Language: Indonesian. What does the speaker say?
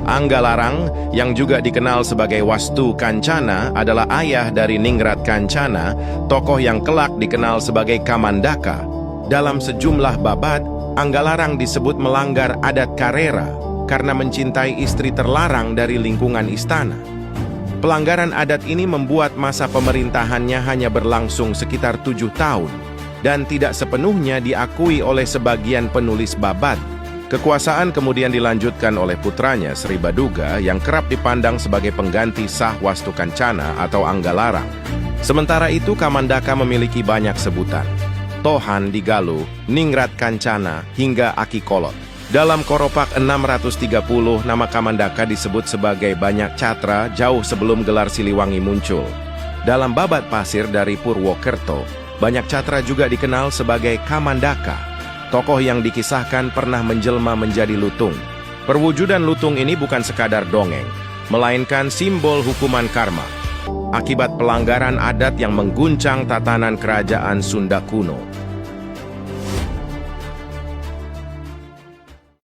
Anggalarang, yang juga dikenal sebagai Wastu Kancana, adalah ayah dari Ningrat Kancana, tokoh yang kelak dikenal sebagai Kamandaka. Dalam sejumlah babad, Anggalarang disebut melanggar adat Karera karena mencintai istri terlarang dari lingkungan istana. Pelanggaran adat ini membuat masa pemerintahannya hanya berlangsung sekitar 7 tahun dan tidak sepenuhnya diakui oleh sebagian penulis babad. Kekuasaan kemudian dilanjutkan oleh putranya Sri Baduga yang kerap dipandang sebagai pengganti sah Wastu Kancana atau Anggalarang. Sementara itu Kamandaka memiliki banyak sebutan: Tohan di Galuh, Ningrat Kancana, hingga Aki Kolot. Dalam Koropak 630, nama Kamandaka disebut sebagai Banyak Catra jauh sebelum gelar Siliwangi muncul. Dalam Babad Pasir dari Purwokerto, Banyak Catra juga dikenal sebagai Kamandaka. Tokoh yang dikisahkan pernah menjelma menjadi lutung. Perwujudan lutung ini bukan sekadar dongeng, melainkan simbol hukuman karma akibat pelanggaran adat yang mengguncang tatanan kerajaan Sunda kuno.